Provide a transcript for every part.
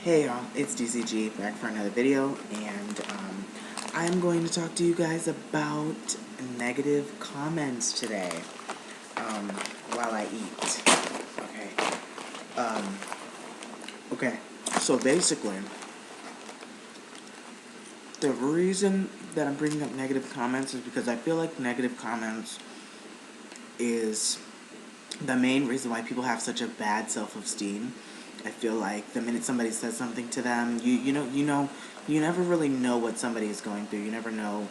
Hey y'all, it's DCG back for another video, and I am going to talk to you guys about negative comments today while I eat. Okay, so basically, the reason that I'm bringing up negative comments is because I feel like negative comments is the main reason why people have such a bad self-esteem. I feel like the minute somebody says something to them, you never really know what somebody is going through. You never know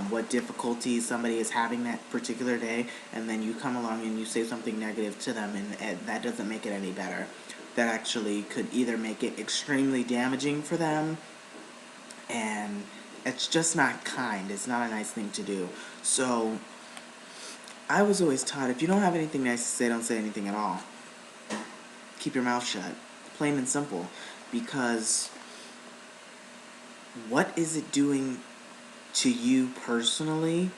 what difficulties somebody is having that particular day, and then you come along and you say something negative to them, and that doesn't make it any better. That actually could either make it extremely damaging for them, and it's just not kind. It's not a nice thing to do. So I was always taught, if you don't have anything nice to say, don't say anything at all. Keep your mouth shut. Plain and simple. Because what is it doing to you personally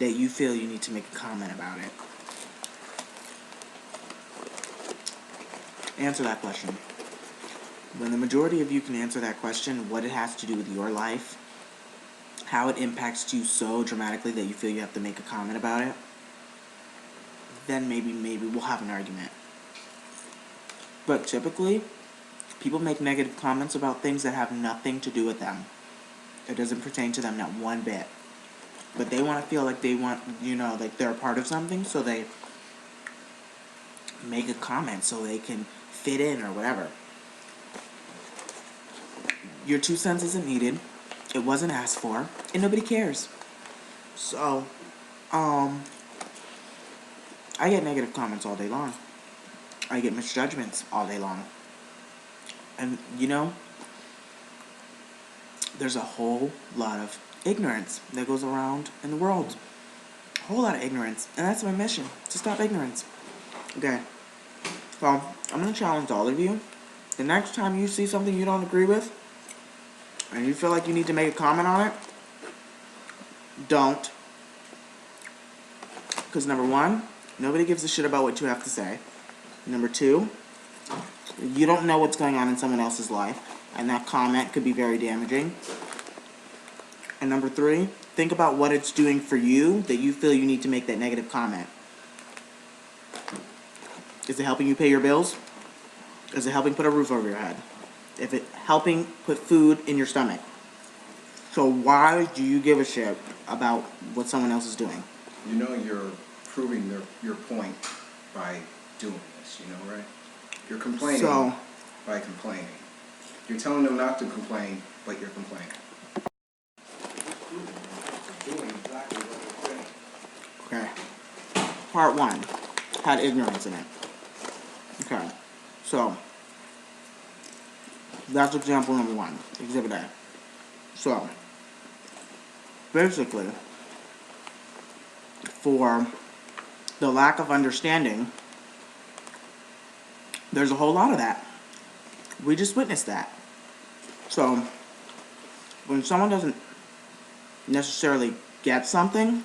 that you feel you need to make a comment about it? Answer that question. When the majority of you can answer that question, what it has to do with your life, how it impacts you so dramatically that you feel you have to make a comment about it, then maybe we'll have an argument. But typically, people make negative comments about things that have nothing to do with them. It doesn't pertain to them, not one bit. But they want to feel like like they're a part of something, so they make a comment so they can fit in or whatever. Your 2 cents isn't needed. It wasn't asked for, and nobody cares. So, I get negative comments all day long. I get misjudgments all day long. And, there's a whole lot of ignorance that goes around in the world. A whole lot of ignorance. And that's my mission, to stop ignorance. Okay. Well, I'm going to challenge all of you. The next time you see something you don't agree with, and you feel like you need to make a comment on it, don't. Because number one, nobody gives a shit about what you have to say. Number two, you don't know what's going on in someone else's life, and that comment could be very damaging. And number three, think about what it's doing for you that you feel you need to make that negative comment. Is it helping you pay your bills? Is it helping put a roof over your head? Is it helping put food in your stomach? So why do you give a shit about what someone else is doing? You know you're proving your point by doing this, right? You're complaining by complaining. You're telling them not to complain, but you're complaining. Doing exactly what you're saying. Okay. Part one had ignorance in it. Okay. So that's example number one. Exhibit A. So basically, for the lack of understanding, there's a whole lot of that. We just witnessed that. So when someone doesn't necessarily get something,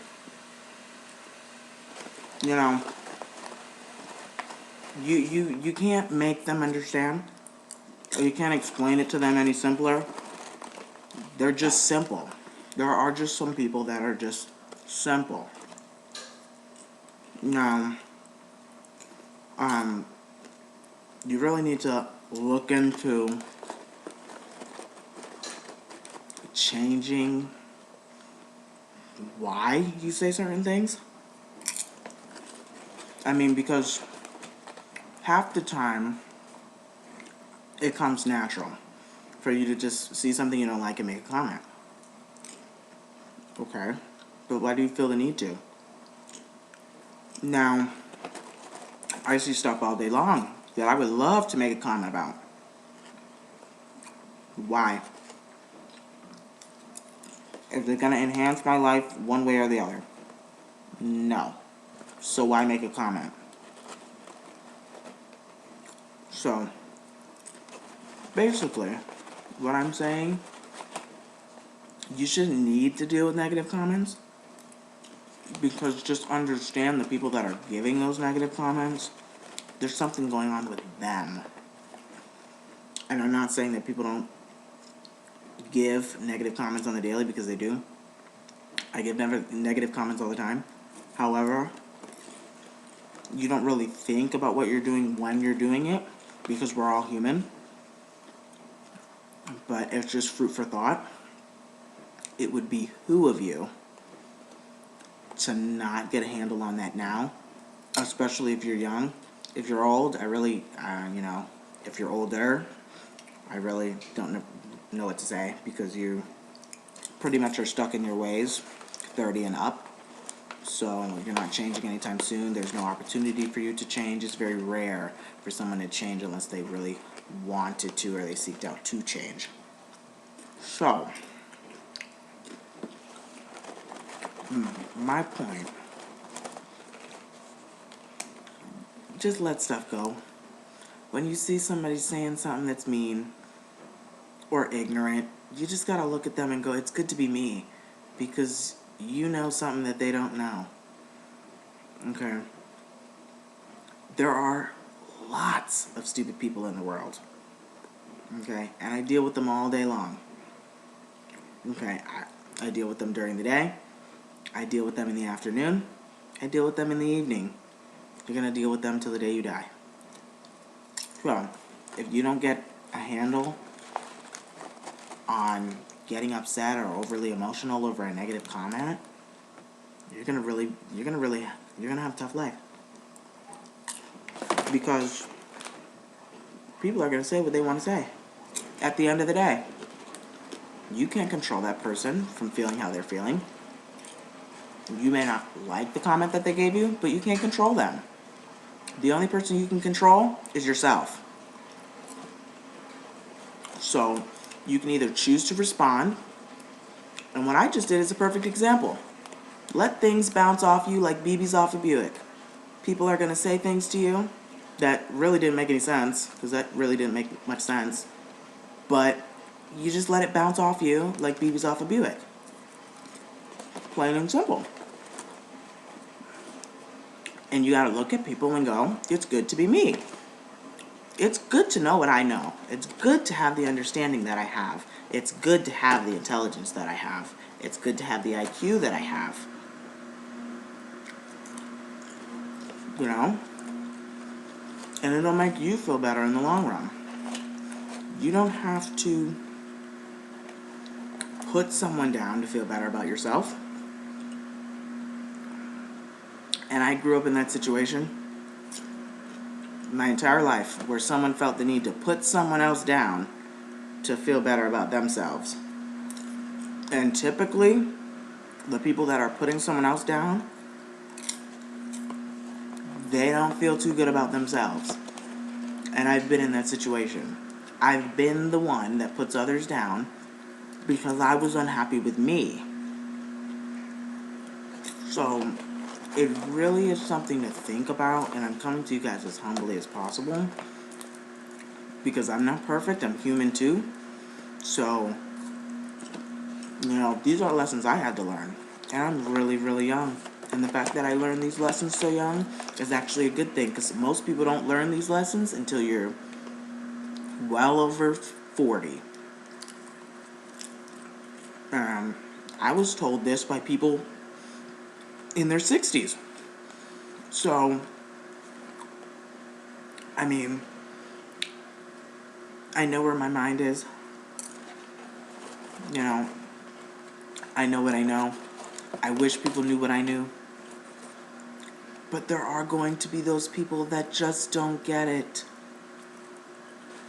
you can't make them understand, or you can't explain it to them any simpler. They're just simple. There are just some people that are just simple. Now, you really need to look into changing why you say certain things. I mean, because half the time it comes natural for you to just see something you don't like and make a comment. Okay, but why do you feel the need to? Now, I see stuff all day long that I would love to make a comment about. Why? Is it going to enhance my life one way or the other? No. So why make a comment? So, basically, what I'm saying, you shouldn't need to deal with negative comments, because just understand the people that are giving those negative comments, there's something going on with them. And I'm not saying that people don't give negative comments on the daily, because they do. I give negative comments all the time. However, you don't really think about what you're doing when you're doing it, because we're all human. But it's just fruit for thought. It would behoove you to not get a handle on that now, especially if you're young. If you're old, I really, if you're older, I really don't know what to say, because you pretty much are stuck in your ways, 30 and up. So you're not changing anytime soon. There's no opportunity for you to change. It's very rare for someone to change unless they really wanted to, or they seeked out to change. So, my point, just let stuff go. When you see somebody saying something that's mean or ignorant, you just gotta look at them and go, it's good to be me, because you know something that they don't know. Okay? There are lots of stupid people in the world. Okay? And I deal with them all day long. Okay? I deal with them during the day. I deal with them in the afternoon. I deal with them in the evening. You're gonna deal with them till the day you die. So, if you don't get a handle on getting upset or overly emotional over a negative comment, you're gonna have a tough life. Because people are gonna say what they want to say. At the end of the day, you can't control that person from feeling how they're feeling. You may not like the comment that they gave you, but you can't control them. The only person you can control is yourself. So, you can either choose to respond, and what I just did is a perfect example. Let things bounce off you like BBs off a Buick. People are going to say things to you that really didn't make any sense, because that really didn't make much sense. But you just let it bounce off you like BBs off a Buick. Plain and simple. And you got to look at people and go, it's good to be me. It's good to know what I know. It's good to have the understanding that I have. It's good to have the intelligence that I have. It's good to have the IQ that I have. You know? And it'll make you feel better in the long run. You don't have to put someone down to feel better about yourself. And I grew up in that situation my entire life, where someone felt the need to put someone else down to feel better about themselves. And typically, the people that are putting someone else down, they don't feel too good about themselves. And I've been in that situation. I've been the one that puts others down because I was unhappy with me. So, it really is something to think about, and I'm coming to you guys as humbly as possible, because I'm not perfect, I'm human too. So, these are lessons I had to learn, and I'm really, really young. And the fact that I learned these lessons so young is actually a good thing, because most people don't learn these lessons until you're well over 40. I was told this by people in their 60s. So, I mean, I know where my mind is. I know what I know. I wish people knew what I knew. But there are going to be those people that just don't get it.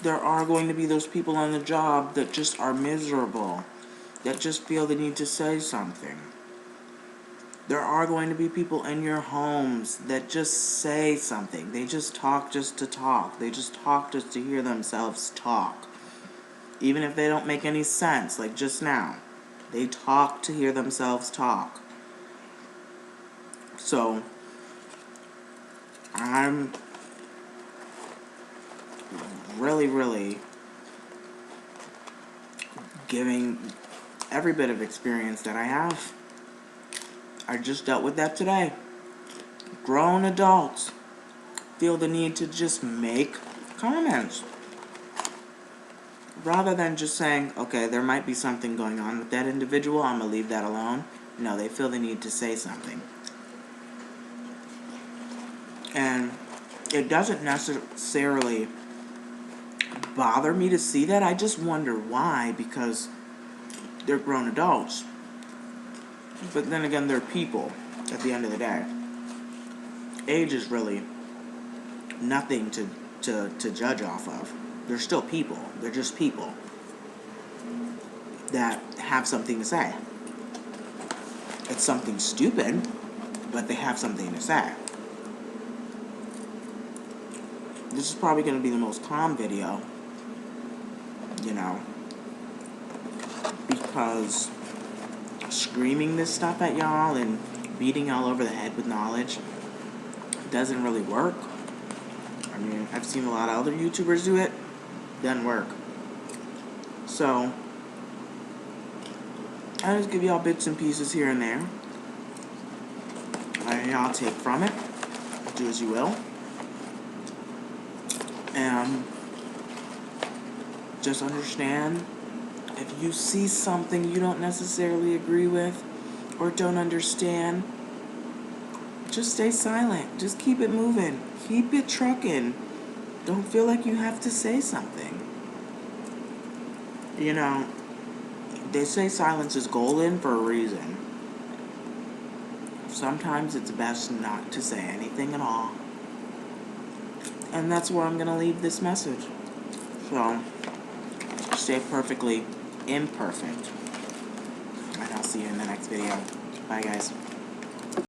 There are going to be those people on the job that just are miserable, that just feel the need to say something. There are going to be people in your homes that just say something. They just talk just to talk. They just talk just to hear themselves talk. Even if they don't make any sense, like just now. They talk to hear themselves talk. So, I'm really, really giving every bit of experience that I have. I just dealt with that today. Grown adults feel the need to just make comments. rather than just saying, okay, there might be something going on with that individual, I'm going to leave that alone. No, they feel the need to say something. And it doesn't necessarily bother me to see that. I just wonder why, because they're grown adults. But then again, they're people at the end of the day. Age is really nothing to judge off of. They're still people. They're just people that have something to say. It's something stupid, but they have something to say. This is probably going to be the most calm video, you know, because screaming this stuff at y'all and beating y'all over the head with knowledge doesn't really work. I mean, I've seen a lot of other YouTubers do it. Doesn't work. So, I just give y'all bits and pieces here and there. And y'all take from it. Do as you will. And just understand, if you see something you don't necessarily agree with or don't understand, just stay silent. Just keep it moving. Keep it trucking. Don't feel like you have to say something. You know, they say silence is golden for a reason. Sometimes it's best not to say anything at all. And that's where I'm going to leave this message. So, stay perfectly imperfect. And I'll see you in the next video. Bye, guys.